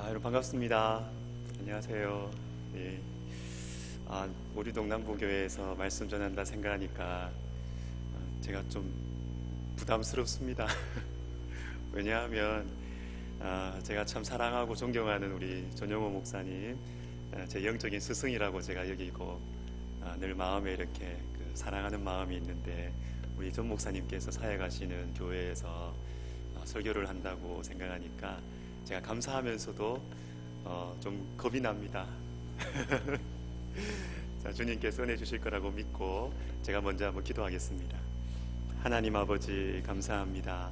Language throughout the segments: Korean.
여러분 반갑습니다. 안녕하세요. 예. 우리 동남부교회에서 말씀 전한다 생각하니까 제가 좀 부담스럽습니다. 왜냐하면 제가 참 사랑하고 존경하는 우리 전용호 목사님, 제 영적인 스승이라고 제가 여기고 늘 마음에 이렇게 사랑하는 마음이 있는데, 우리 전 목사님께서 사역하시는 교회에서 설교를 한다고 생각하니까 제가 감사하면서도 좀 겁이 납니다. 자, 주님께서 은혜 주실 거라고 믿고 제가 먼저 한번 기도하겠습니다. 하나님 아버지, 감사합니다.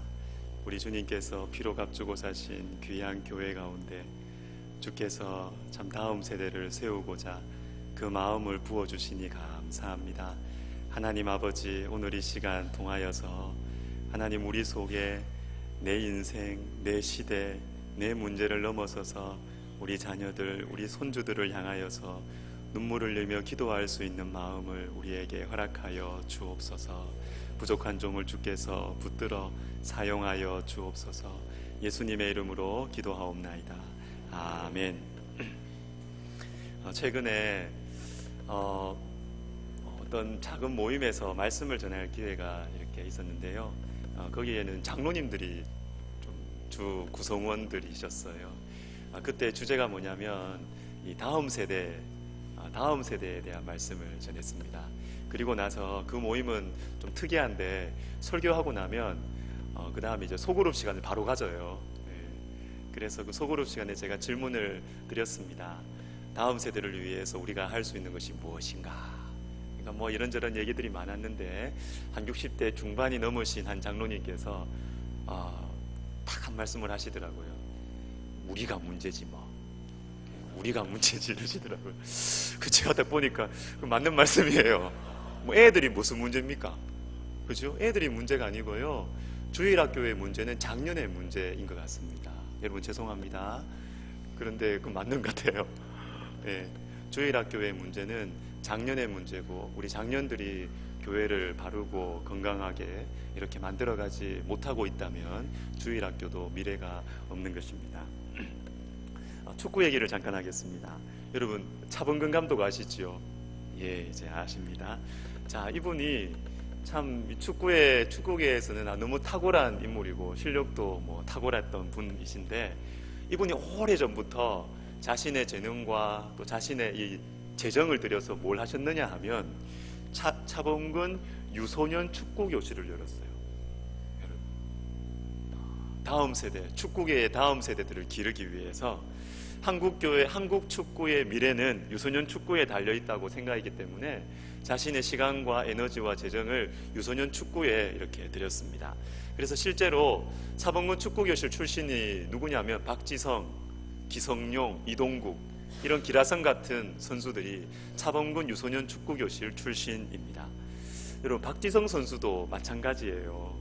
우리 주님께서 피로 값주고 사신 귀한 교회 가운데 주께서 참 다음 세대를 세우고자 그 마음을 부어주시니 감사합니다. 하나님 아버지, 오늘 이 시간 통하여서 하나님, 우리 속에 내 인생, 내 시대, 내 문제를 넘어서서 우리 자녀들, 우리 손주들을 향하여서 눈물을 흘리며 기도할 수 있는 마음을 우리에게 허락하여 주옵소서. 부족한 종을 주께서 붙들어 사용하여 주옵소서. 예수님의 이름으로 기도하옵나이다. 아멘. 최근에 어떤 작은 모임에서 말씀을 전할 기회가 이렇게 있었는데요. 거기에는 장로님들이 좀 주 구성원들이셨어요. 그때 주제가 뭐냐면 이 다음 세대에 대한 말씀을 전했습니다. 그리고 나서 그 모임은 좀 특이한데, 설교하고 나면 그 다음에 이제 소그룹 시간을 바로 가져요. 그래서 그 소그룹 시간에 제가 질문을 드렸습니다. 다음 세대를 위해서 우리가 할 수 있는 것이 무엇인가? 그러니까 뭐 이런저런 얘기들이 많았는데, 한 60대 중반이 넘으신 한 장로님께서 딱 한 말씀을 하시더라고요. 우리가 문제지 뭐. 우리가 문제지 이러시더라고요. 제가 딱 보니까 맞는 말씀이에요. 뭐 애들이 무슨 문제입니까? 그죠? 애들이 문제가 아니고요, 주일학교의 문제는 작년의 문제인 것 같습니다. 여러분 죄송합니다. 그런데 맞는 것 같아요. 주일학교의 문제는 작년의 문제고, 우리 작년들이 교회를 바르고 건강하게 이렇게 만들어가지 못하고 있다면 주일학교도 미래가 없는 것입니다. 축구 얘기를 잠깐 하겠습니다. 여러분, 차범근 감독 아시죠? 예, 이제 아십니다. 자, 이분이 참 축구계에서는 너무 탁월한 인물이고 실력도 뭐 탁월했던 분이신데, 이분이 오래전부터 자신의 재능과 또 자신의 이 재정을 들여서 뭘 하셨느냐 하면 차범근 유소년 축구 교실을 열었어요. 다음 세대, 축구계의 다음 세대들을 기르기 위해서 한국 축구의 미래는 유소년 축구에 달려있다고 생각이기 때문에 자신의 시간과 에너지와 재정을 유소년 축구에 이렇게 들였습니다. 그래서 실제로 차범근 축구교실 출신이 누구냐면 박지성, 기성용, 이동국, 이런 기라성 같은 선수들이 차범근 유소년 축구교실 출신입니다. 여러분, 박지성 선수도 마찬가지예요.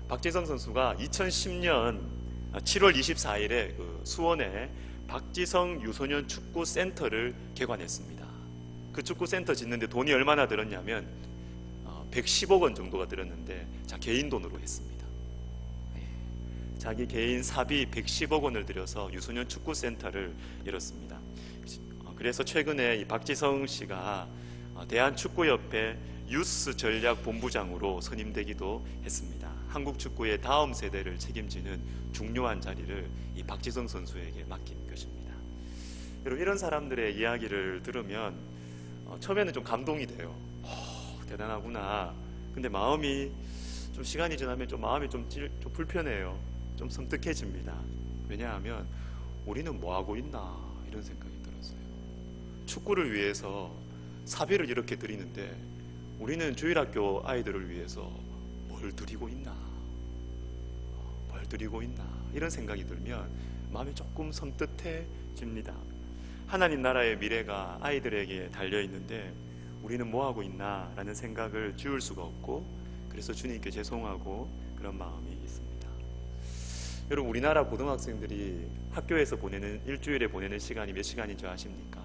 박지성 선수가 2010년 7월 24일에 수원에 박지성 유소년 축구 센터를 개관했습니다. 그 축구 센터 짓는데 돈이 얼마나 들었냐면 110억 원 정도가 들었는데, 개인 돈으로 했습니다. 자기 개인 사비 110억 원을 들여서 유소년 축구 센터를 열었습니다. 그래서 최근에 이 박지성 씨가 대한축구협회 유스 전략 본부장으로 선임되기도 했습니다. 한국 축구의 다음 세대를 책임지는 중요한 자리를 이 박지성 선수에게 맡긴 것입니다. 여러분, 이런 사람들의 이야기를 들으면 처음에는 좀 감동이 돼요. 대단하구나. 근데 마음이 좀, 시간이 지나면 좀 마음이 좀 불편해요. 좀 섬뜩해집니다. 왜냐하면 우리는 뭐 하고 있나, 이런 생각이 들었어요. 축구를 위해서 사비를 이렇게 드리는데 우리는 주일학교 아이들을 위해서 뭘 드리고 있나, 이런 생각이 들면 마음이 조금 섬뜩해집니다. 하나님 나라의 미래가 아이들에게 달려있는데 우리는 뭐 하고 있나 라는 생각을 지울 수가 없고, 그래서 주님께 죄송하고 그런 마음이 있습니다. 여러분, 우리나라 고등학생들이 학교에서 일주일에 보내는 시간이 몇 시간인 줄 아십니까?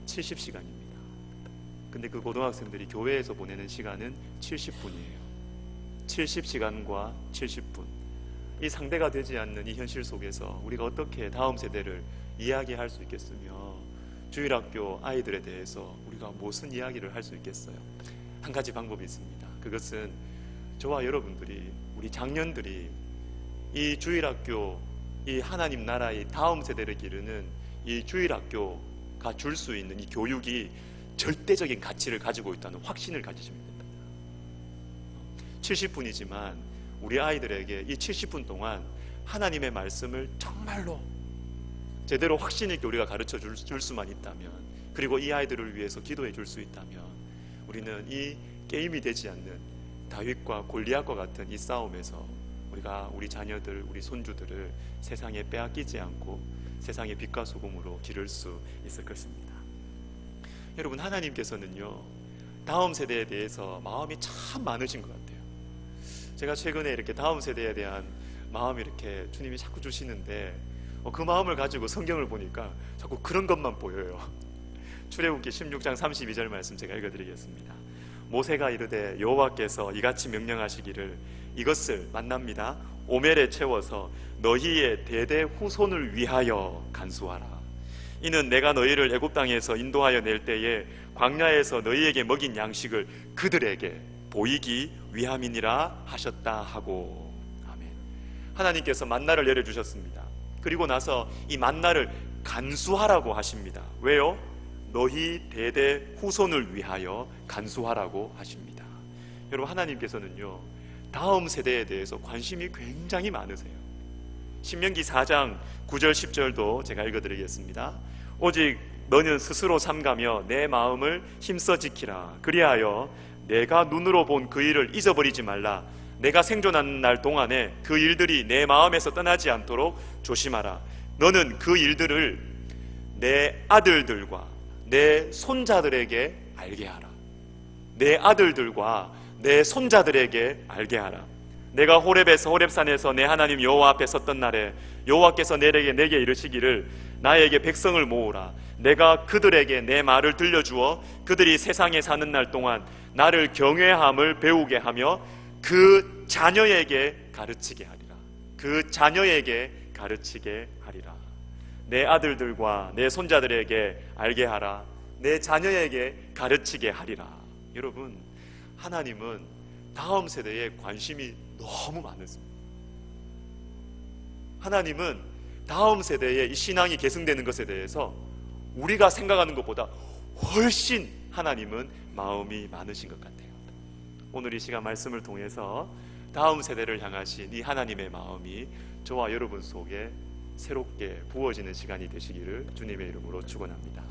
70시간입니다. 근데 그 고등학생들이 교회에서 보내는 시간은 70분이에요. 70시간과 70분. 이 상대가 되지 않는 이 현실 속에서 우리가 어떻게 다음 세대를 이야기할 수 있겠으며 주일학교 아이들에 대해서 우리가 무슨 이야기를 할 수 있겠어요? 한 가지 방법이 있습니다. 그것은 저와 여러분들이, 우리 장년들이 이 주일학교, 이 하나님 나라의 다음 세대를 기르는 이 주일학교가 줄 수 있는 이 교육이 절대적인 가치를 가지고 있다는 확신을 가지시면 됩니다. 70분이지만 우리 아이들에게 이 70분 동안 하나님의 말씀을 정말로 제대로 확신 있게 우리가 가르쳐 줄 수만 있다면, 그리고 이 아이들을 위해서 기도해 줄 수 있다면, 우리는 이 게임이 되지 않는 다윗과 골리앗과 같은 이 싸움에서 우리가 우리 자녀들, 우리 손주들을 세상에 빼앗기지 않고 세상의 빛과 소금으로 기를 수 있을 것입니다. 여러분, 하나님께서는요, 다음 세대에 대해서 마음이 참 많으신 것 같아요. 제가 최근에 이렇게 다음 세대에 대한 마음이 이렇게 주님이 자꾸 주시는데, 그 마음을 가지고 성경을 보니까 자꾸 그런 것만 보여요. 출애굽기 16장 32절 말씀 제가 읽어드리겠습니다. 모세가 이르되 여호와께서 이같이 명령하시기를 이것을 만납니다. 오멜에 채워서 너희의 대대 후손을 위하여 간수하라. 이는 내가 너희를 애굽 땅에서 인도하여 낼 때에 광야에서 너희에게 먹인 양식을 그들에게 보이기 위함이니라 하셨다 하고. 아멘. 하나님께서 만나를 내려주셨습니다. 그리고 나서 이 만나를 간수하라고 하십니다. 왜요? 너희 대대 후손을 위하여 간수하라고 하십니다. 여러분, 하나님께서는요, 다음 세대에 대해서 관심이 굉장히 많으세요. 신명기 4장 9절 10절도 제가 읽어드리겠습니다. 오직 너는 스스로 삼가며 내 마음을 힘써 지키라. 그리하여 내가 눈으로 본 그 일을 잊어버리지 말라. 내가 생존하는 날 동안에 그 일들이 내 마음에서 떠나지 않도록 조심하라. 너는 그 일들을 내 아들들과 내 손자들에게 알게 하라. 내 아들들과 내 손자들에게 알게 하라. 내가 호렙산에서 내 하나님 여호와 앞에 섰던 날에 여호와께서 내게 이르시기를 나에게 백성을 모으라. 내가 그들에게 내 말을 들려주어 그들이 세상에 사는 날 동안 나를 경외함을 배우게 하며 그 자녀에게 가르치게 하리라. 그 자녀에게 가르치게 하리라. 내 아들들과 내 손자들에게 알게 하라. 내 자녀에게 가르치게 하리라. 여러분, 하나님은 다음 세대에 관심이 너무 많으십니다. 하나님은 다음 세대에 이 신앙이 계승되는 것에 대해서 우리가 생각하는 것보다 훨씬 하나님은 마음이 많으신 것 같아요. 오늘 이 시간 말씀을 통해서 다음 세대를 향하신 이 하나님의 마음이 저와 여러분 속에 새롭게 부어지는 시간이 되시기를 주님의 이름으로 축원합니다.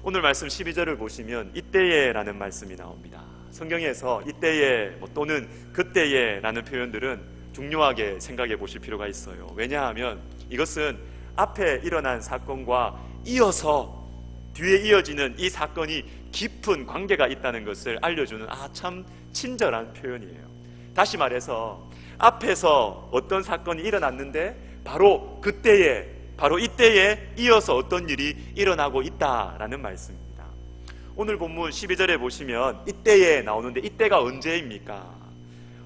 오늘 말씀 12절을 보시면 이때에 라는 말씀이 나옵니다. 성경에서 이때에 또는 그때에 라는 표현들은 중요하게 생각해 보실 필요가 있어요. 왜냐하면 이것은 앞에 일어난 사건과 이어서 뒤에 이어지는 이 사건이 깊은 관계가 있다는 것을 알려주는 참 친절한 표현이에요. 다시 말해서 앞에서 어떤 사건이 일어났는데 바로 그때에, 바로 이때에 이어서 어떤 일이 일어나고 있다라는 말씀입니다. 오늘 본문 12절에 보시면 이때에 나오는데 이때가 언제입니까?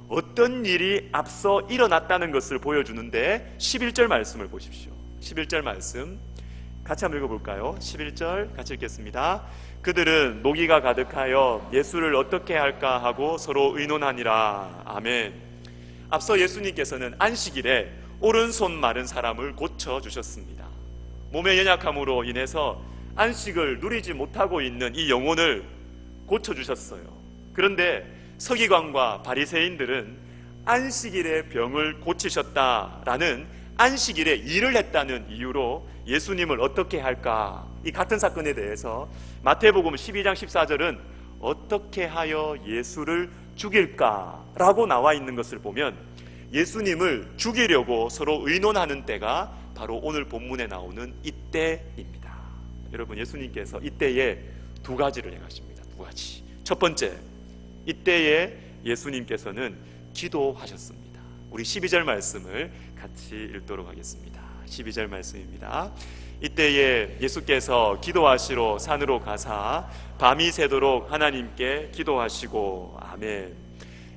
어떤 일이 앞서 일어났다는 것을 보여주는데 11절 말씀을 보십시오. 11절 말씀 같이 한번 읽어볼까요? 11절 같이 읽겠습니다. 그들은 노기가 가득하여 예수를 어떻게 할까 하고 서로 의논하니라. 아멘. 앞서 예수님께서는 안식일에 오른손 마른 사람을 고쳐주셨습니다. 몸의 연약함으로 인해서 안식을 누리지 못하고 있는 이 영혼을 고쳐주셨어요. 그런데 서기관과 바리새인들은 안식일에 병을 고치셨다라는 안식일에 일을 했다는 이유로 예수님을 어떻게 할까? 이 같은 사건에 대해서 마태복음 12장 14절은 어떻게 하여 예수를 죽일까? 라고 나와 있는 것을 보면 예수님을 죽이려고 서로 의논하는 때가 바로 오늘 본문에 나오는 이때입니다. 여러분, 예수님께서 이때에 두 가지를 행하십니다. 두 가지. 첫 번째, 이때에 예수님께서는 기도하셨습니다. 우리 12절 말씀을 같이 읽도록 하겠습니다. 12절 말씀입니다. 이때에 예수께서 기도하시러 산으로 가사 밤이 새도록 하나님께 기도하시고. 아멘.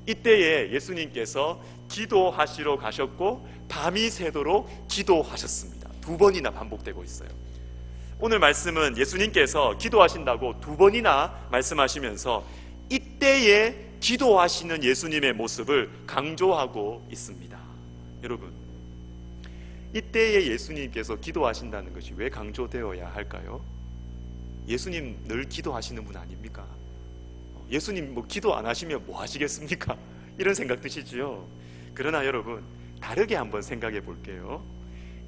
이때에 예수님께서 기도하시러 가셨고 밤이 새도록 기도하셨습니다. 2번이나 반복되고 있어요. 오늘 말씀은 예수님께서 기도하신다고 2번이나 말씀하시면서 이때에 기도하시는 예수님의 모습을 강조하고 있습니다. 여러분, 이때에 예수님께서 기도하신다는 것이 왜 강조되어야 할까요? 예수님 늘 기도하시는 분 아닙니까? 예수님 기도 안 하시면 뭐 하시겠습니까? 이런 생각 드시지요? 그러나 여러분, 다르게 한번 생각해 볼게요.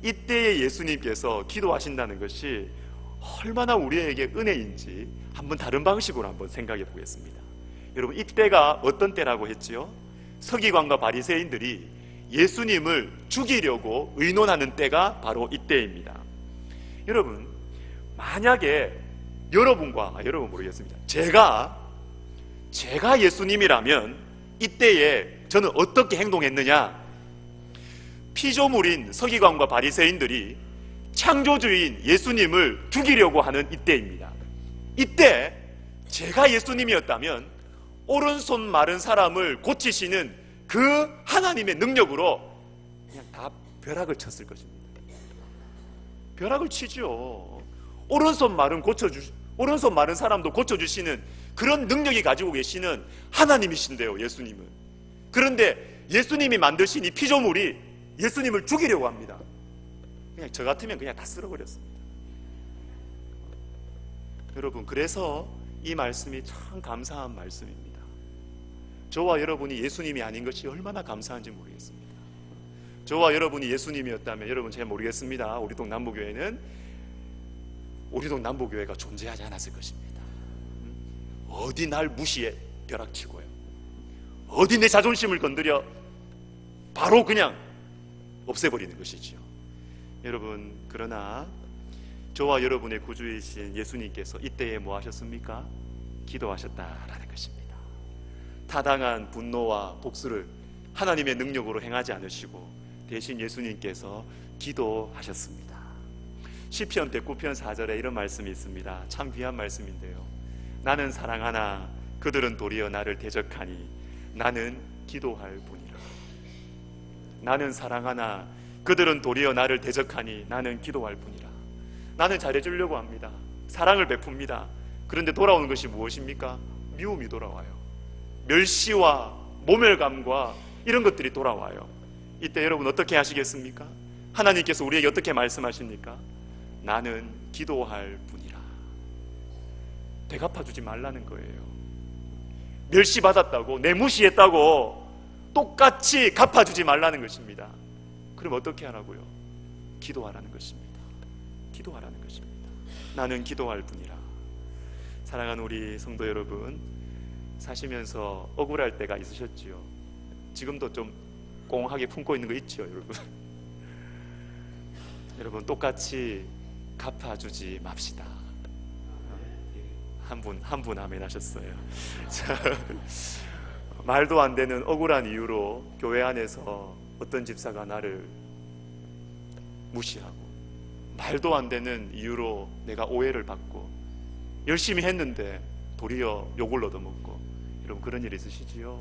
이때에 예수님께서 기도하신다는 것이 얼마나 우리에게 은혜인지 한번 다른 방식으로 한번 생각해 보겠습니다. 여러분, 이때가 어떤 때라고 했지요? 서기관과 바리새인들이 예수님을 죽이려고 의논하는 때가 바로 이때입니다. 여러분, 만약에 여러분 모르겠습니다. 제가 예수님이라면 이때에 저는 어떻게 행동했느냐? 피조물인 서기관과 바리새인들이 창조주인 예수님을 죽이려고 하는 이때입니다. 이때 제가 예수님이었다면 오른손 마른 사람을 고치시는 그 하나님의 능력으로 그냥 다 벼락을 쳤을 것입니다. 벼락을 치죠. 오른손 마른 사람도 고쳐주시는 그런 능력이 가지고 계시는 하나님이신데요, 예수님은. 그런데 예수님이 만드신 이 피조물이 예수님을 죽이려고 합니다. 그냥 저 같으면 그냥 다 쓸어버렸습니다. 여러분, 그래서 이 말씀이 참 감사한 말씀입니다. 저와 여러분이 예수님이 아닌 것이 얼마나 감사한지 모르겠습니다. 저와 여러분이 예수님이었다면, 여러분 잘 모르겠습니다. 우리 동 남부교회가 존재하지 않았을 것입니다. 어디 날 무시해 벼락치고요, 어디 내 자존심을 건드려 바로 그냥 없애버리는 것이지요. 여러분, 그러나 저와 여러분의 구주이신 예수님께서 이때에 뭐 하셨습니까? 기도하셨다라는 것입니다. 타당한 분노와 복수를 하나님의 능력으로 행하지 않으시고 대신 예수님께서 기도하셨습니다. 시편 109편 4절에 이런 말씀이 있습니다. 참 귀한 말씀인데요. 나는 사랑하나 그들은 도리어 나를 대적하니 나는 기도할 뿐이라. 나는 사랑하나 그들은 도리어 나를 대적하니 나는 기도할 뿐이라. 나는 잘해주려고 합니다. 사랑을 베풉니다. 그런데 돌아오는 것이 무엇입니까? 미움이 돌아와요. 멸시와 모멸감과 이런 것들이 돌아와요. 이때 여러분 어떻게 하시겠습니까? 하나님께서 우리에게 어떻게 말씀하십니까? 나는 기도할 뿐이라. 되갚아주지 말라는 거예요. 멸시받았다고, 내무시했다고 똑같이 갚아주지 말라는 것입니다. 그럼 어떻게 하라고요? 기도하라는 것입니다. 기도하라는 것입니다. 나는 기도할 뿐이라. 사랑하는 우리 성도 여러분, 사시면서 억울할 때가 있으셨지요? 지금도 좀 꽁하게 품고 있는 거 있죠, 여러분? 여러분, 똑같이 갚아주지 맙시다. 한 분 아멘 하셨어요. 자, 말도 안 되는 억울한 이유로 교회 안에서 어떤 집사가 나를 무시하고, 말도 안 되는 이유로 내가 오해를 받고, 열심히 했는데 도리어 욕을 얻어먹고, 여러분 그런 일 있으시지요?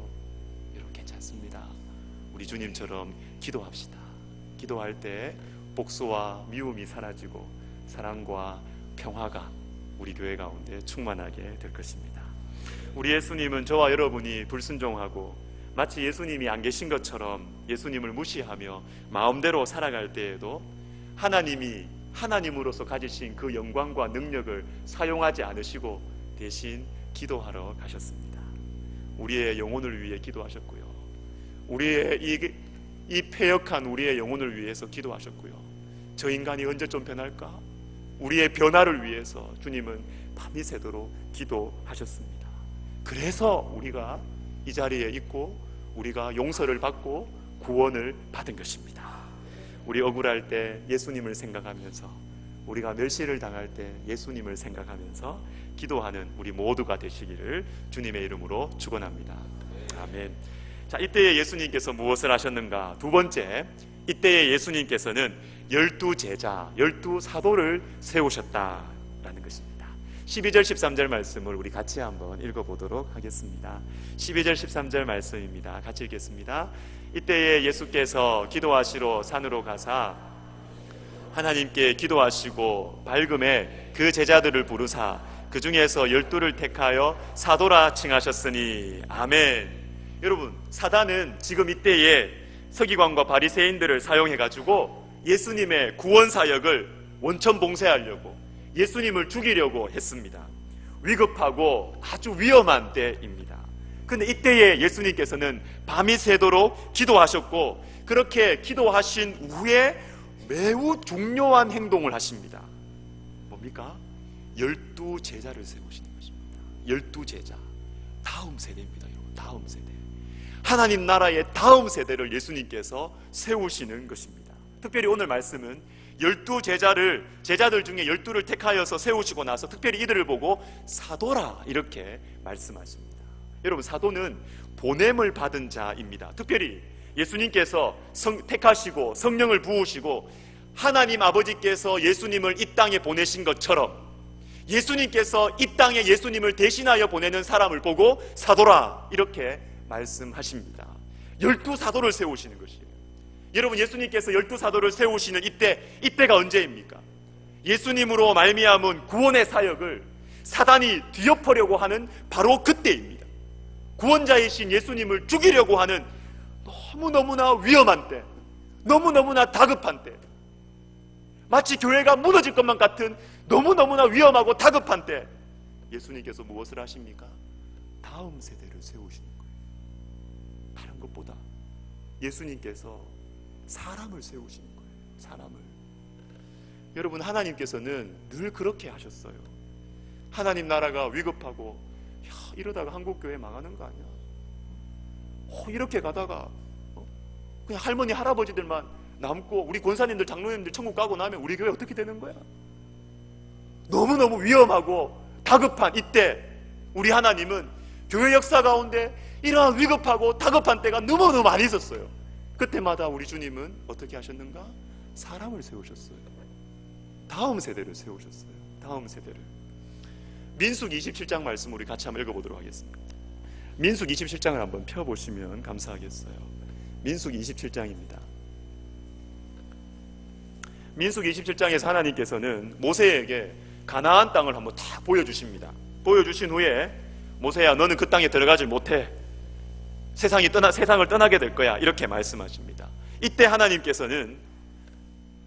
여러분 괜찮습니다. 우리 주님처럼 기도합시다. 기도할 때 복수와 미움이 사라지고 사랑과 평화가 우리 교회 가운데 충만하게 될 것입니다. 우리 예수님은 저와 여러분이 불순종하고 마치 예수님이 안 계신 것처럼 예수님을 무시하며 마음대로 살아갈 때에도 하나님이 하나님으로서 가지신 그 영광과 능력을 사용하지 않으시고 대신 기도하러 가셨습니다. 우리의 영혼을 위해 기도하셨고요, 우리의 이 패역한 우리의 영혼을 위해서 기도하셨고요, 저 인간이 언제 좀 변할까? 우리의 변화를 위해서 주님은 밤이 새도록 기도하셨습니다. 그래서 우리가 이 자리에 있고 우리가 용서를 받고 구원을 받은 것입니다. 우리 억울할 때 예수님을 생각하면서, 우리가 멸시를 당할 때 예수님을 생각하면서 기도하는 우리 모두가 되시기를 주님의 이름으로 축원합니다. 아멘. 자, 이때에 예수님께서 무엇을 하셨는가? 두 번째, 이때에 예수님께서는 12제자, 12사도를 세우셨다라는 것입니다. 12절 13절 말씀을 우리 같이 한번 읽어보도록 하겠습니다. 12절 13절 말씀입니다. 같이 읽겠습니다. 이때에 예수께서 기도하시러 산으로 가사 하나님께 기도하시고 밝음에 그 제자들을 부르사 그 중에서 12를 택하여 사도라 칭하셨으니 아멘. 여러분, 사단은 지금 이때에 서기관과 바리새인들을 사용해가지고 예수님의 구원 사역을 원천 봉쇄하려고, 예수님을 죽이려고 했습니다. 위급하고 아주 위험한 때입니다. 근데 이때에 예수님께서는 밤이 새도록 기도하셨고, 그렇게 기도하신 후에 매우 중요한 행동을 하십니다. 뭡니까? 12제자를 세우시는 것입니다. 12제자, 다음 세대입니다. 다음 세대, 하나님 나라의 다음 세대를 예수님께서 세우시는 것입니다. 특별히 오늘 말씀은 12제자를, 제자들 중에 12를 택하여서 세우시고 나서 특별히 이들을 보고 사도라 이렇게 말씀하십니다. 여러분, 사도는 보냄을 받은 자입니다. 특별히 예수님께서 택하시고 성령을 부으시고 하나님 아버지께서 예수님을 이 땅에 보내신 것처럼 예수님께서 이 땅에 예수님을 대신하여 보내는 사람을 보고 사도라 이렇게 말씀하십니다. 12사도를 세우시는 것이에요. 여러분, 예수님께서 12사도를 세우시는 이때가 언제입니까? 예수님으로 말미암은 구원의 사역을 사단이 뒤엎으려고 하는 바로 그때입니다. 구원자이신 예수님을 죽이려고 하는 너무너무나 위험한 때, 너무너무나 다급한 때, 마치 교회가 무너질 것만 같은 너무너무나 위험하고 다급한 때 예수님께서 무엇을 하십니까? 다음 세대를 세우시는 거예요. 다른 것보다 예수님께서 사람을 세우시는 거예요. 사람을. 여러분, 하나님께서는 늘 그렇게 하셨어요. 하나님 나라가 위급하고 이러다가 한국교회 망하는 거 아니야? 이렇게 가다가 그냥 할머니 할아버지들만 남고 우리 권사님들 장로님들 천국 가고 나면 우리 교회 어떻게 되는 거야? 너무너무 위험하고 다급한 이때 우리 하나님은 교회 역사 가운데 이러한 위급하고 다급한 때가 너무너무 많이 있었어요. 그때마다 우리 주님은 어떻게 하셨는가? 사람을 세우셨어요. 다음 세대를 세우셨어요. 다음 세대를. 민수기 27장 말씀 우리 같이 한번 읽어보도록 하겠습니다. 민수기 27장을 한번 펴보시면 감사하겠어요. 민수기 27장입니다. 민수기 27장에서 하나님께서는 모세에게 가나안 땅을 한번 다 보여주십니다. 보여주신 후에 모세야, 너는 그 땅에 들어가질 못해. 세상을 떠나게 될 거야. 이렇게 말씀하십니다. 이때 하나님께서는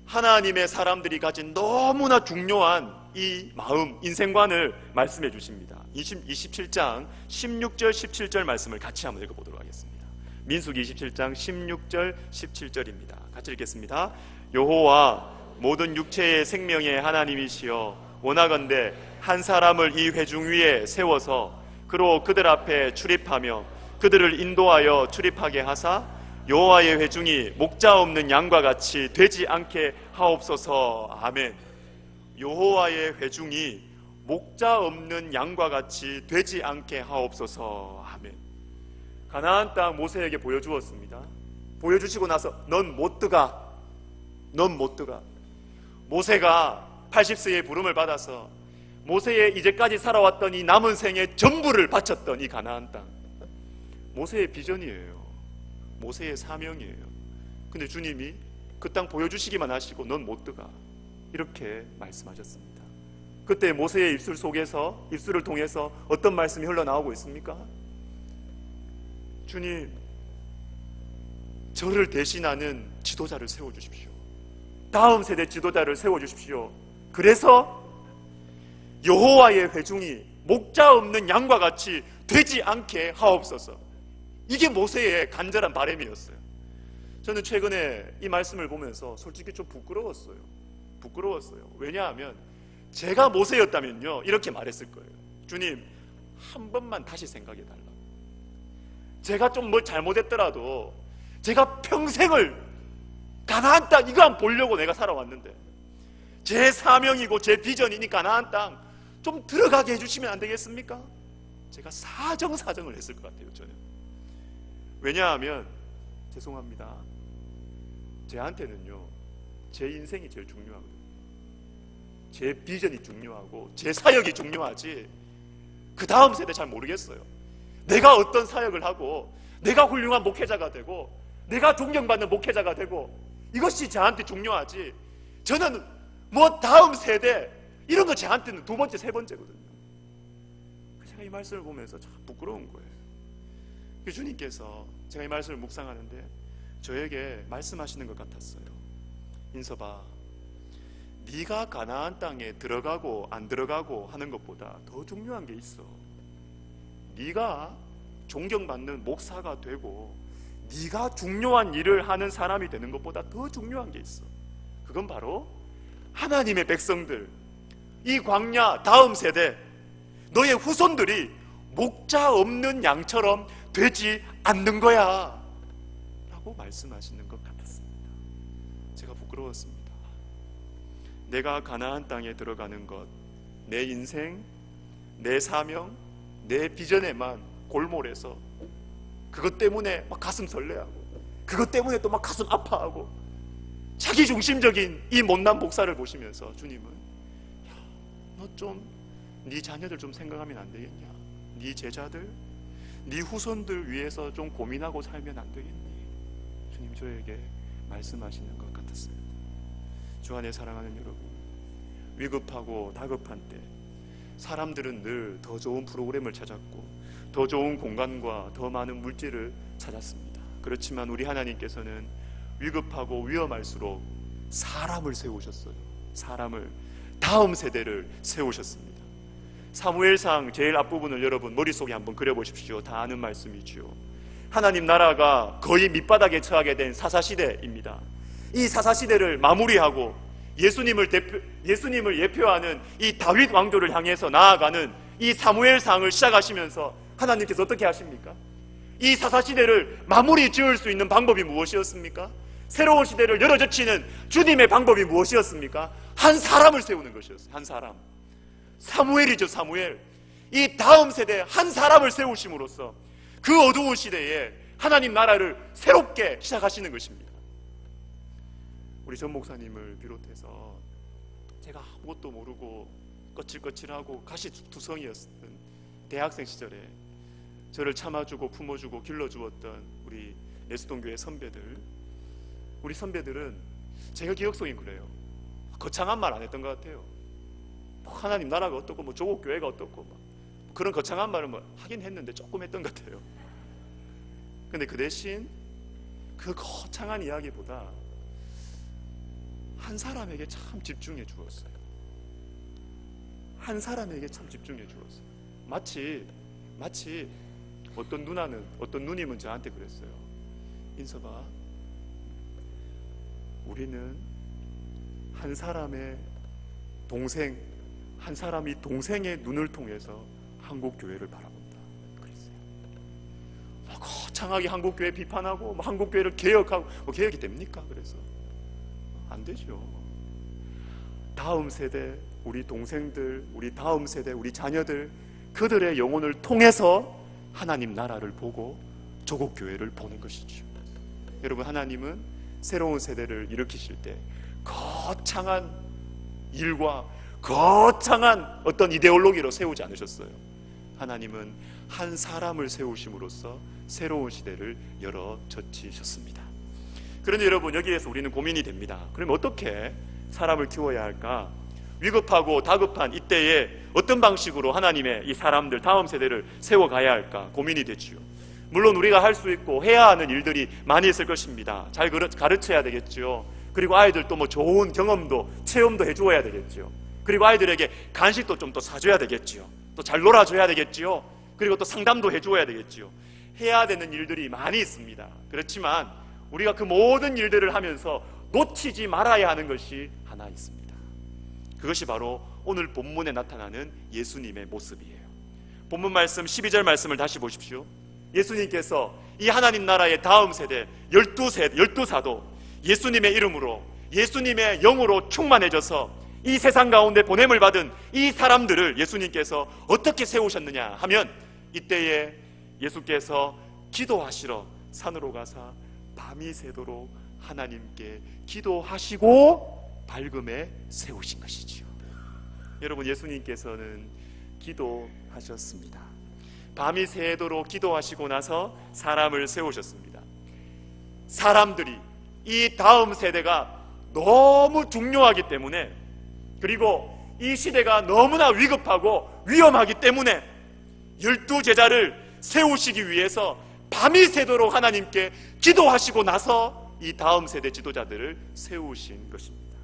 하나님의 사람들이 가진 너무나 중요한 이 마음, 인생관을 말씀해 주십니다. 27장 16절 17절 말씀을 같이 한번 읽어보도록 하겠습니다. 민수기 27장 16절 17절입니다. 같이 읽겠습니다. 여호와 모든 육체의 생명의 하나님이시여, 원하건대 한 사람을 이 회중 위에 세워서 그로 그들 앞에 출입하며 그들을 인도하여 출입하게 하사 여호와의 회중이 목자 없는 양과 같이 되지 않게 하옵소서. 아멘. 여호와의 회중이 목자 없는 양과 같이 되지 않게 하옵소서. 아멘. 가나안 땅 모세에게 보여주었습니다. 보여주시고 나서 넌 못 들어가. 넌 못 들어가. 모세가 80세의 부름을 받아서 모세의 이제까지 살아왔던 이 남은 생의 전부를 바쳤던 이 가나안 땅, 모세의 비전이에요. 모세의 사명이에요. 근데 주님이 그 땅 보여주시기만 하시고 넌 못 들어가 이렇게 말씀하셨습니다. 그때 모세의 입술을 통해서 어떤 말씀이 흘러나오고 있습니까? 주님, 저를 대신하는 지도자를 세워주십시오. 다음 세대 지도자를 세워주십시오. 그래서 여호와의 회중이 목자 없는 양과 같이 되지 않게 하옵소서. 이게 모세의 간절한 바람이었어요. 저는 최근에 이 말씀을 보면서 솔직히 좀 부끄러웠어요. 왜냐하면 제가 모세였다면요 이렇게 말했을 거예요. 주님, 한 번만 다시 생각해 달라고. 제가 좀 뭐 잘못했더라도 제가 평생을 가나안 땅 이거 안 보려고 내가 살아왔는데 제 사명이고 제 비전이니 가나안 땅 좀 들어가게 해주시면 안 되겠습니까? 제가 사정을 했을 것 같아요. 저는. 왜냐하면 죄송합니다, 제한테는요 제 인생이 제일 중요하거든요. 제 비전이 중요하고 제 사역이 중요하지 그 다음 세대 잘 모르겠어요. 내가 어떤 사역을 하고 내가 훌륭한 목회자가 되고 내가 존경받는 목회자가 되고 이것이 저한테 중요하지, 저는 뭐 다음 세대 이런 거 저한테는 두 번째, 세 번째거든요. 제가 이 말씀을 보면서 참 부끄러운 거예요. 주님께서 제가 이 말씀을 묵상하는데 저에게 말씀하시는 것 같았어요. 인서봐, 네가 가나안 땅에 들어가고 안 들어가고 하는 것보다 더 중요한 게 있어. 네가 존경받는 목사가 되고 네가 중요한 일을 하는 사람이 되는 것보다 더 중요한 게 있어. 그건 바로 하나님의 백성들, 이 광야 다음 세대, 너의 후손들이 목자 없는 양처럼 되지 않는 거야 라고 말씀하시는 것 같았습니다. 제가 부끄러웠습니다. 내가 가나안 땅에 들어가는 것, 내 인생, 내 사명, 내 비전에만 골몰해서 그것 때문에 막 가슴 설레하고 그것 때문에 또 막 가슴 아파하고 자기중심적인 이 못난 목사를 보시면서 주님은, 야, 너 좀 네 자녀들 좀 생각하면 안 되겠냐? 네 제자들, 네 후손들 위해서 좀 고민하고 살면 안 되겠니? 주님 저에게 말씀하시는 것 같았어요. 주 안에 사랑하는 여러분, 위급하고 다급한 때 사람들은 늘 더 좋은 프로그램을 찾았고 더 좋은 공간과 더 많은 물질을 찾았습니다. 그렇지만 우리 하나님께서는 위급하고 위험할수록 사람을 세우셨어요. 사람을, 다음 세대를 세우셨습니다. 사무엘상 제일 앞부분을 여러분 머릿속에 한번 그려보십시오. 다 아는 말씀이죠. 하나님 나라가 거의 밑바닥에 처하게 된 사사시대입니다. 이 사사시대를 마무리하고 예수님을 예표하는 이 다윗 왕조를 향해서 나아가는 이 사무엘상을 시작하시면서 하나님께서 어떻게 하십니까? 이 사사시대를 마무리 지을 수 있는 방법이 무엇이었습니까? 새로운 시대를 열어젖히는 주님의 방법이 무엇이었습니까? 한 사람을 세우는 것이었어요. 한 사람, 사무엘이죠. 사무엘. 이 다음 세대에 한 사람을 세우심으로써 그 어두운 시대에 하나님 나라를 새롭게 시작하시는 것입니다. 우리 전 목사님을 비롯해서 제가 아무것도 모르고 거칠거칠하고 가시투성이었던 대학생 시절에 저를 참아주고 품어주고 길러주었던 우리 예수동교회 선배들, 우리 선배들은 제가 기억 속엔 그래요. 거창한 말 안 했던 것 같아요. 하나님 나라가 어떻고 뭐 조국 교회가 어떻고 막 그런 거창한 말을 뭐 하긴 했는데 조금 했던 것 같아요. 근데 그 대신 그 거창한 이야기보다 한 사람에게 참 집중해 주었어요. 한 사람에게 참 집중해 주었어요. 마치 어떤 누님은 저한테 그랬어요. 인서봐, 우리는 한 사람의 동생, 한 사람이 동생의 눈을 통해서 한국교회를 바라본다 그랬어요. 거창하게 한국교회 비판하고 한국교회를 개혁하고 개혁이 됩니까? 그래서 안 되죠. 다음 세대, 우리 동생들, 우리 다음 세대, 우리 자녀들, 그들의 영혼을 통해서 하나님 나라를 보고 조국교회를 보는 것이죠. 여러분, 하나님은 새로운 세대를 일으키실 때 거창한 일과 거창한 어떤 이데올로기로 세우지 않으셨어요. 하나님은 한 사람을 세우심으로써 새로운 시대를 열어젖히셨습니다. 그런데 여러분, 여기에서 우리는 고민이 됩니다. 그럼 어떻게 사람을 키워야 할까? 위급하고 다급한 이때에 어떤 방식으로 하나님의 이 사람들, 다음 세대를 세워가야 할까 고민이 되지요. 물론 우리가 할 수 있고 해야 하는 일들이 많이 있을 것입니다. 잘 가르쳐야 되겠죠. 그리고 아이들도 뭐 좋은 경험도, 체험도 해주어야 되겠죠. 그리고 아이들에게 간식도 좀 더 사줘야 되겠죠. 또 잘 놀아줘야 되겠죠. 그리고 또 상담도 해주어야 되겠죠. 해야 되는 일들이 많이 있습니다. 그렇지만 우리가 그 모든 일들을 하면서 놓치지 말아야 하는 것이 하나 있습니다. 그것이 바로 오늘 본문에 나타나는 예수님의 모습이에요. 본문 말씀 12절 말씀을 다시 보십시오. 예수님께서 이 하나님 나라의 다음 세대 12사도 예수님의 이름으로, 예수님의 영으로 충만해져서 이 세상 가운데 보냄을 받은 이 사람들을 예수님께서 어떻게 세우셨느냐 하면, 이때에 예수께서 기도하시러 산으로 가사 밤이 새도록 하나님께 기도하시고 밝음에 세우신 것이지요. 여러분, 예수님께서는 기도하셨습니다. 밤이 새도록 기도하시고 나서 사람을 세우셨습니다. 사람들이, 이 다음 세대가 너무 중요하기 때문에, 그리고 이 시대가 너무나 위급하고 위험하기 때문에 12제자를 세우시기 위해서 밤이 새도록 하나님께 기도하시고 나서 이 다음 세대 지도자들을 세우신 것입니다.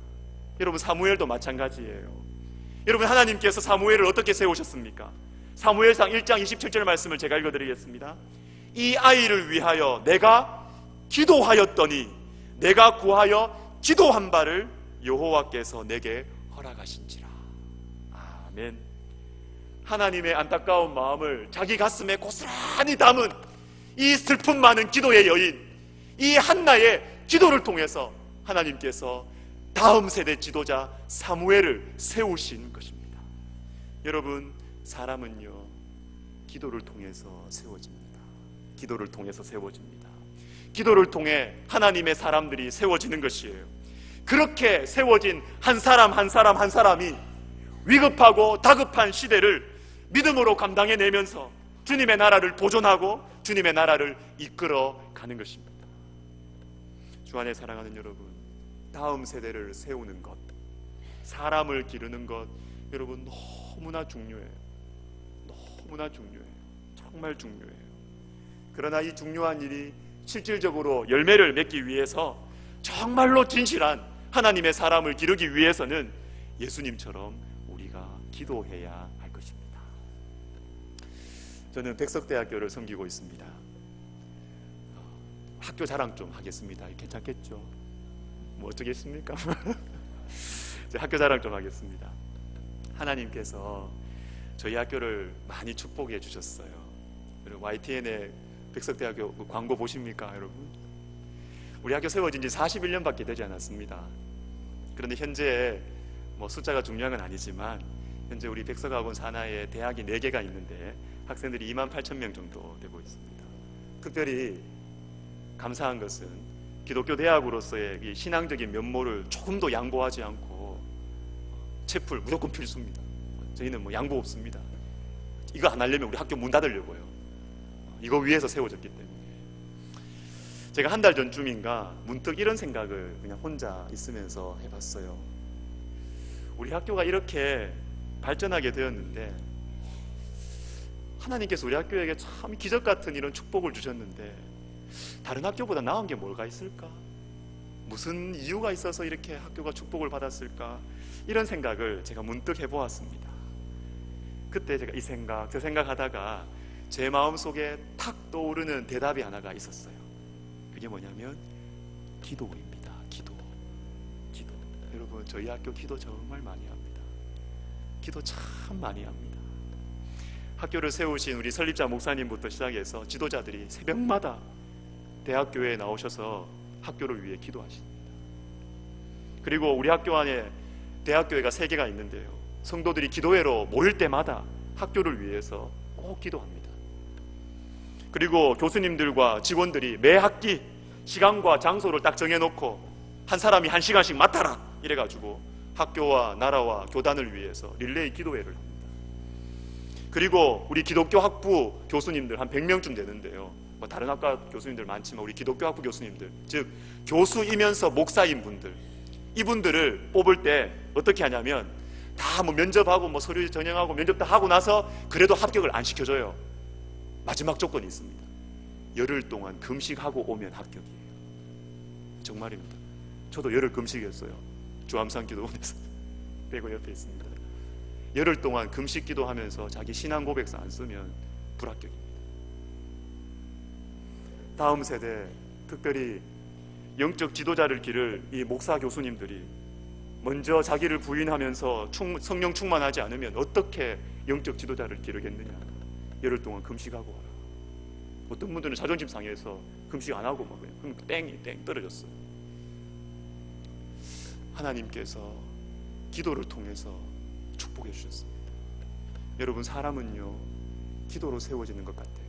여러분, 사무엘도 마찬가지예요. 여러분, 하나님께서 사무엘을 어떻게 세우셨습니까? 사무엘상 1장 27절 말씀을 제가 읽어드리겠습니다. 이 아이를 위하여 내가 기도하였더니 내가 구하여 기도한 바를 여호와께서 내게 허락하신지라. 아멘. 하나님의 안타까운 마음을 자기 가슴에 고스란히 담은 이 슬픔 많은 기도의 여인, 이 한나의 기도를 통해서 하나님께서 다음 세대 지도자 사무엘을 세우신 것입니다. 여러분, 사람은요, 기도를 통해서 세워집니다. 기도를 통해서 세워집니다. 기도를 통해 하나님의 사람들이 세워지는 것이에요. 그렇게 세워진 한 사람 한 사람 한 사람이 위급하고 다급한 시대를 믿음으로 감당해내면서 주님의 나라를 보존하고 주님의 나라를 이끌어 가는 것입니다. 주 안에 사랑하는 여러분, 다음 세대를 세우는 것, 사람을 기르는 것, 여러분 너무나 중요해요. 너무나 중요해요. 정말 중요해요. 그러나 이 중요한 일이 실질적으로 열매를 맺기 위해서 정말로 진실한 하나님의 사람을 기르기 위해서는 예수님처럼 우리가 기도해야 할 것입니다. 저는 백석대학교를 섬기고 있습니다. 학교 자랑 좀 하겠습니다. 괜찮겠죠? 뭐 어쩌겠습니까? 학교 자랑 좀 하겠습니다. 하나님께서 저희 학교를 많이 축복해 주셨어요. 여러분, YTN의 백석대학교 광고 보십니까, 여러분? 우리 학교 세워진 지 41년밖에 되지 않았습니다. 그런데 현재 뭐 숫자가 중요한 건 아니지만 현재 우리 백석학원 산하에 대학이 4개가 있는데 학생들이 28,000명 정도 되고 있습니다. 특별히 감사한 것은 기독교 대학으로서의 이 신앙적인 면모를 조금도 양보하지 않고 채플 무조건 필수입니다. 저희는 뭐 양보 없습니다. 이거 안 하려면 우리 학교 문 닫으려고요. 이거 위해서 세워졌기 때문에. 제가 한 달 전쯤인가 문득 이런 생각을 그냥 혼자 있으면서 해봤어요. 우리 학교가 이렇게 발전하게 되었는데 하나님께서 우리 학교에게 참 기적 같은 이런 축복을 주셨는데 다른 학교보다 나은 게 뭐가 있을까? 무슨 이유가 있어서 이렇게 학교가 축복을 받았을까? 이런 생각을 제가 문득 해보았습니다. 그때 제가 이 생각 저 생각하다가 제 마음속에 탁 떠오르는 대답이 하나가 있었어요. 그게 뭐냐면 기도입니다. 기도. 여러분, 저희 학교 기도 정말 많이 합니다. 기도 참 많이 합니다. 학교를 세우신 우리 설립자 목사님부터 시작해서 지도자들이 새벽마다 대학교에 나오셔서 학교를 위해 기도하십니다. 그리고 우리 학교 안에 대학교회가 3개가 있는데요, 성도들이 기도회로 모일 때마다 학교를 위해서 꼭 기도합니다. 그리고 교수님들과 직원들이 매 학기 시간과 장소를 딱 정해놓고 한 사람이 1시간씩 맡아라 이래가지고 학교와 나라와 교단을 위해서 릴레이 기도회를 합니다. 그리고 우리 기독교 학부 교수님들 한 100명쯤 되는데요, 뭐 다른 학과 교수님들 많지만 우리 기독교 학부 교수님들, 즉 교수이면서 목사인 분들, 이분들을 뽑을 때 어떻게 하냐면 다 뭐 면접하고 뭐 서류 전형하고 면접 다 하고 나서 그래도 합격을 안 시켜줘요. 마지막 조건이 있습니다. 열흘 동안 금식하고 오면 합격이에요. 정말입니다. 저도 열흘 금식했어요. 주암산기도원에서 배고 옆에 있습니다. 열흘 동안 금식 기도하면서 자기 신앙 고백서 안 쓰면 불합격입니다. 다음 세대, 특별히 영적 지도자를 기를 이 목사 교수님들이 먼저 자기를 부인하면서 성령 충만하지 않으면 어떻게 영적 지도자를 기르겠느냐. 열흘 동안 금식하고 와라. 어떤 분들은 자존심 상해서 금식 안 하고 막 그냥 땡 떨어졌어요. 하나님께서 기도를 통해서 축복해 주셨습니다. 여러분, 사람은요 기도로 세워지는 것 같아요.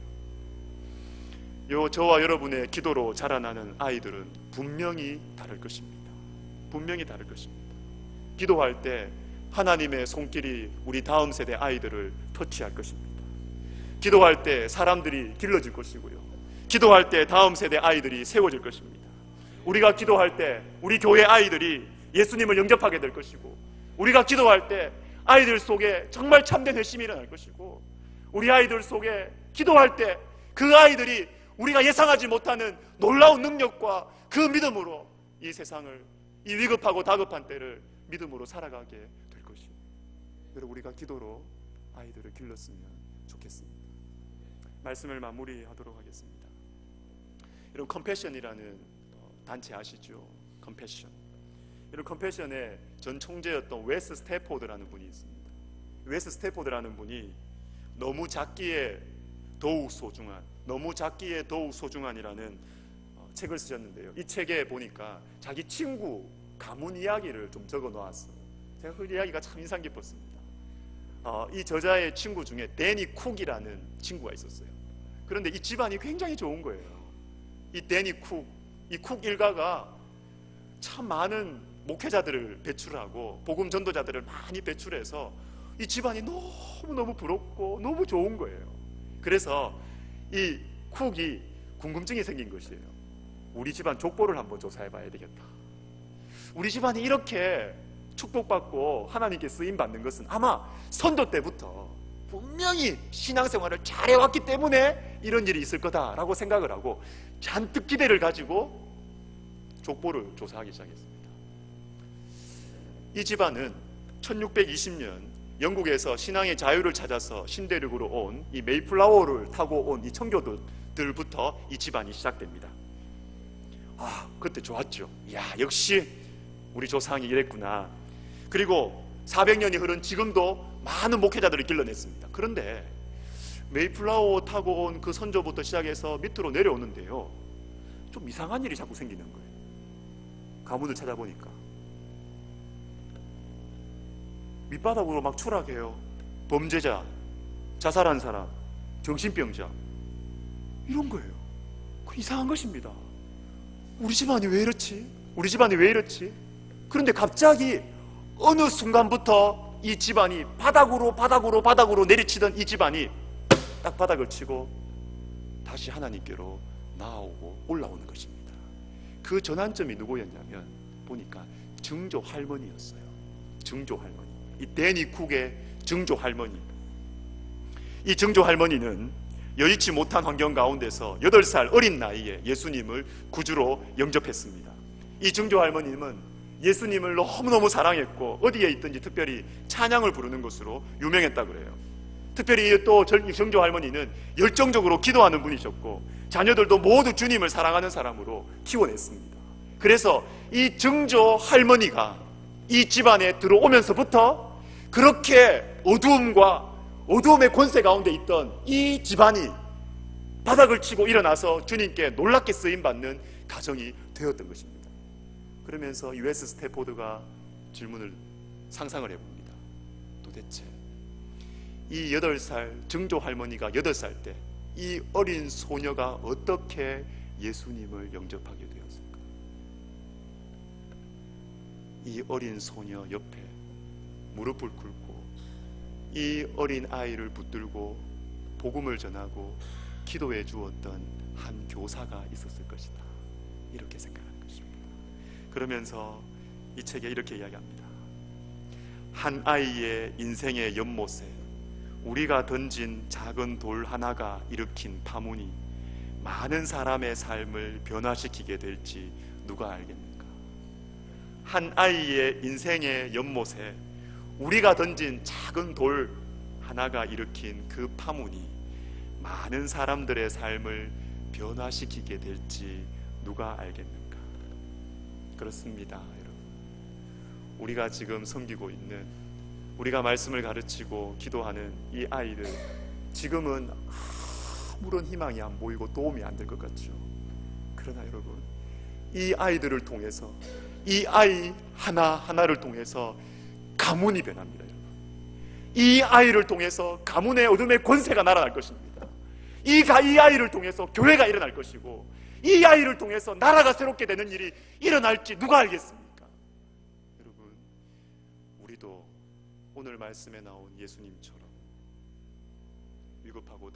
저와 여러분의 기도로 자라나는 아이들은 분명히 다를 것입니다. 분명히 다를 것입니다. 기도할 때 하나님의 손길이 우리 다음 세대 아이들을 터치할 것입니다. 기도할 때 사람들이 길러질 것이고요, 기도할 때 다음 세대 아이들이 세워질 것입니다. 우리가 기도할 때 우리 교회 아이들이 예수님을 영접하게 될 것이고, 우리가 기도할 때 아이들 속에 정말 참된 회심이 일어날 것이고, 우리 아이들 속에 기도할 때 그 아이들이 우리가 예상하지 못하는 놀라운 능력과 그 믿음으로 이 세상을, 이 위급하고 다급한 때를 믿음으로 살아가게 될 것입니다. 여러분, 우리가 기도로 아이들을 길렀으면 좋겠습니다. 말씀을 마무리하도록 하겠습니다. 여러분, 컴패션이라는 단체 아시죠? 컴패션. 여러분, 컴패션의 전 총재였던 웨스 스태포드라는 분이 있습니다. 웨스 스태포드라는 분이 너무 작기에 더욱 소중한, 너무 작기에 더욱 소중한이라는 책을 쓰셨는데요. 이 책에 보니까 자기 친구 가문 이야기를 좀 적어 놓았어요. 제가 그 이야기가 참 인상 깊었습니다. 이 저자의 친구 중에 데니 쿡이라는 친구가 있었어요. 그런데 이 집안이 굉장히 좋은 거예요. 이 데니 쿡, 이 쿡 일가가 참 많은 목회자들을 배출하고 복음 전도자들을 많이 배출해서 이 집안이 너무너무 부럽고 너무 좋은 거예요. 그래서 이 쿡이 궁금증이 생긴 것이에요. 우리 집안 족보를 한번 조사해 봐야 되겠다. 우리 집안이 이렇게 축복받고 하나님께 쓰임받는 것은 아마 선도 때부터 분명히 신앙생활을 잘해왔기 때문에 이런 일이 있을 거다라고 생각을 하고 잔뜩 기대를 가지고 족보를 조사하기 시작했습니다. 이 집안은 1620년 영국에서 신앙의 자유를 찾아서 신대륙으로 온 이 메이플라워를 타고 온 이 청교도들부터 이 집안이 시작됩니다. 그때 좋았죠. 역시 우리 조상이 이랬구나. 그리고 400년이 흐른 지금도 많은 목회자들을 길러냈습니다. 그런데 메이플라워 타고 온 그 선조부터 시작해서 밑으로 내려오는데요, 좀 이상한 일이 자꾸 생기는 거예요. 가문을 찾아보니까 밑바닥으로 막 추락해요. 범죄자, 자살한 사람, 정신병자, 이런 거예요. 이상한 것입니다. 우리 집안이 왜 이렇지? 우리 집안이 왜 이렇지? 그런데 갑자기 어느 순간부터 이 집안이 바닥으로 내리치던 이 집안이 딱 바닥을 치고 다시 하나님께로 나아오고 올라오는 것입니다. 그 전환점이 누구였냐면 보니까 증조 할머니였어요. 증조 할머니. 이 데니 쿡의 증조 할머니. 이 증조 할머니는 여의치 못한 환경 가운데서 8살 어린 나이에 예수님을 구주로 영접했습니다. 이 증조 할머님은 예수님을 너무너무 사랑했고 어디에 있든지 특별히 찬양을 부르는 것으로 유명했다고 그래요. 특별히 또 증조 할머니는 열정적으로 기도하는 분이셨고 자녀들도 모두 주님을 사랑하는 사람으로 키워냈습니다. 그래서 이 증조 할머니가 이 집안에 들어오면서부터 그렇게 어두움의 권세 가운데 있던 이 집안이 바닥을 치고 일어나서 주님께 놀랍게 쓰임받는 가정이 되었던 것입니다. 그러면서 이 웨스 스태포드가 상상을 해봅니다. 도대체 이 8살 증조 할머니가 8살 때 이 어린 소녀가 어떻게 예수님을 영접하게 되었을까? 이 어린 소녀 옆에 무릎을 꿇고 이 어린 아이를 붙들고 복음을 전하고 기도해 주었던 한 교사가 있었을 것이다, 이렇게 생각하는 것입니다. 그러면서 이 책에 이렇게 이야기합니다. 한 아이의 인생의 연못에 우리가 던진 작은 돌 하나가 일으킨 파문이 많은 사람의 삶을 변화시키게 될지 누가 알겠는가? 한 아이의 인생의 연못에 우리가 던진 작은 돌 하나가 일으킨 그 파문이 많은 사람들의 삶을 변화시키게 될지 누가 알겠는가? 그렇습니다, 여러분. 우리가 지금 섬기고 있는, 우리가 말씀을 가르치고 기도하는 이 아이들, 지금은 아무런 희망이 안 보이고 도움이 안 될 것 같죠. 그러나 여러분, 이 아이들을 통해서, 이 아이 하나하나를 통해서 가문이 변합니다. 여러분, 이 아이를 통해서 가문의 어둠의 권세가 날아날 것입니다. 이 아이를 통해서 교회가 일어날 것이고, 이 아이를 통해서 나라가 새롭게 되는 일이 일어날지 누가 알겠습니까? 여러분, 우리도 오늘 말씀에 나온 예수님처럼 위급하고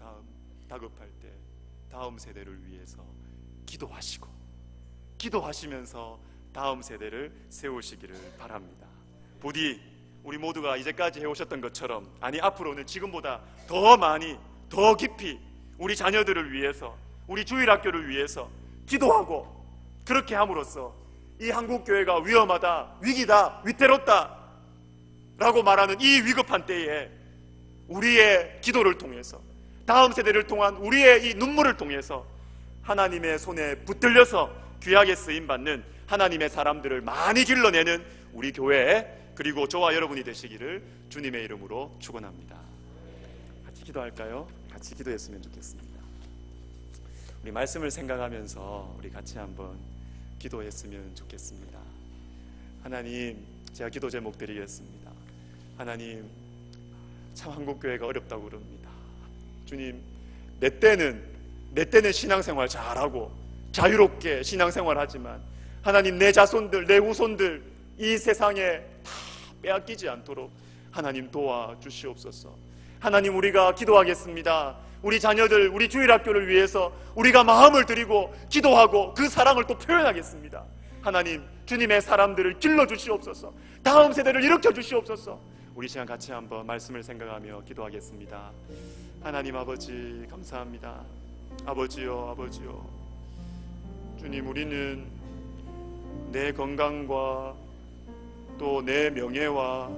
다급할 때 다음 세대를 위해서 기도하시고 기도하시면서 다음 세대를 세우시기를 바랍니다. 부디 우리 모두가 이제까지 해오셨던 것처럼, 아니 앞으로는 지금보다 더 많이 더 깊이 우리 자녀들을 위해서, 우리 주일학교를 위해서 기도하고, 그렇게 함으로써 이 한국교회가 위험하다, 위기다, 위태롭다 라고 말하는 이 위급한 때에 우리의 기도를 통해서, 다음 세대를 통한 우리의 이 눈물을 통해서 하나님의 손에 붙들려서 귀하게 쓰임받는 하나님의 사람들을 많이 길러내는 우리 교회, 그리고 저와 여러분이 되시기를 주님의 이름으로 축원합니다. 같이 기도할까요? 같이 기도했으면 좋겠습니다. 우리 말씀을 생각하면서 우리 같이 한번 기도했으면 좋겠습니다. 하나님, 제가 기도 제목 드리겠습니다. 하나님, 참 한국교회가 어렵다고 그럽니다. 주님, 내 때는 신앙생활 잘하고 자유롭게 신앙생활하지만 하나님, 내 자손들, 내 후손들 이 세상에 다 빼앗기지 않도록 하나님 도와주시옵소서. 하나님, 우리가 기도하겠습니다. 우리 자녀들, 우리 주일학교를 위해서 우리가 마음을 드리고 기도하고 그 사랑을 또 표현하겠습니다. 하나님, 주님의 사람들을 길러주시옵소서. 다음 세대를 일으켜 주시옵소서. 우리 시간 같이 한번 말씀을 생각하며 기도하겠습니다. 하나님 아버지, 감사합니다. 아버지요, 아버지요, 주님, 우리는 내 건강과 또 내 명예와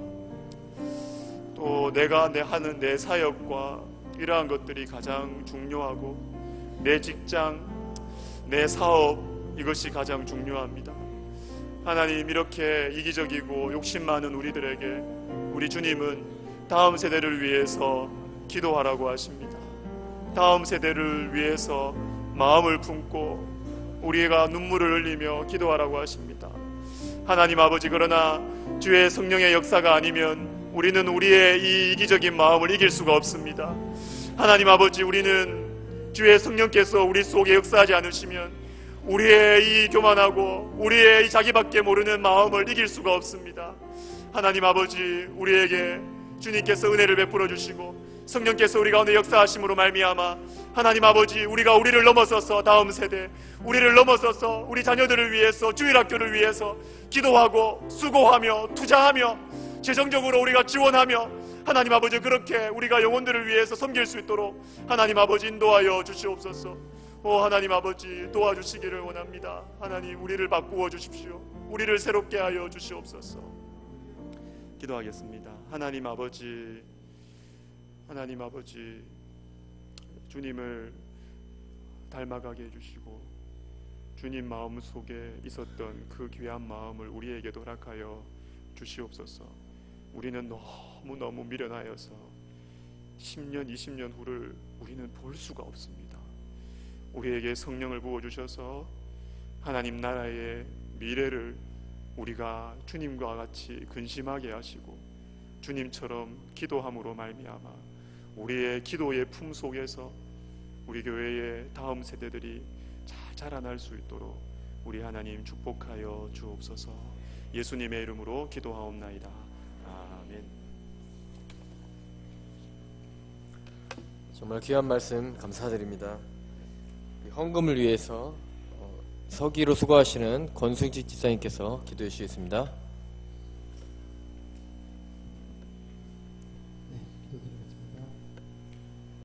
또 내가 하는 내 사역과 이러한 것들이 가장 중요하고, 내 직장, 내 사업, 이것이 가장 중요합니다. 하나님, 이렇게 이기적이고 욕심 많은 우리들에게 우리 주님은 다음 세대를 위해서 기도하라고 하십니다. 다음 세대를 위해서 마음을 품고 우리가 눈물을 흘리며 기도하라고 하십니다. 하나님 아버지, 그러나 주의 성령의 역사가 아니면 우리는 우리의 이 이기적인 마음을 이길 수가 없습니다. 하나님 아버지, 우리는 주의 성령께서 우리 속에 역사하지 않으시면 우리의 이 교만하고 우리의 이 자기밖에 모르는 마음을 이길 수가 없습니다. 하나님 아버지, 우리에게 주님께서 은혜를 베풀어 주시고 성령께서 우리 가운데 역사하심으로 말미암아 하나님 아버지, 우리가 우리를 넘어서서 다음 세대, 우리를 넘어서서 우리 자녀들을 위해서, 주일학교를 위해서 기도하고 수고하며 투자하며 재정적으로 우리가 지원하며 하나님 아버지, 그렇게 우리가 영혼들을 위해서 섬길 수 있도록 하나님 아버지 인도하여 주시옵소서. 하나님 아버지, 도와주시기를 원합니다. 하나님, 우리를 바꾸어 주십시오. 우리를 새롭게 하여 주시옵소서. 기도하겠습니다. 하나님 아버지, 하나님 아버지, 주님을 닮아가게 해주시고 주님 마음 속에 있었던 그 귀한 마음을 우리에게도 허락하여 주시옵소서. 우리는 너무너무 미련하여서 10년, 20년 후를 우리는 볼 수가 없습니다. 우리에게 성령을 부어주셔서 하나님 나라의 미래를 우리가 주님과 같이 근심하게 하시고 주님처럼 기도함으로 말미암아 우리의 기도의 품 속에서 우리 교회의 다음 세대들이 잘 자라날 수 있도록 우리 하나님 축복하여 주옵소서. 예수님의 이름으로 기도하옵나이다. 아멘. 정말 귀한 말씀 감사드립니다. 헌금을 위해서 서기로 수고하시는 권승직 집사님께서 기도해 주시겠습니다.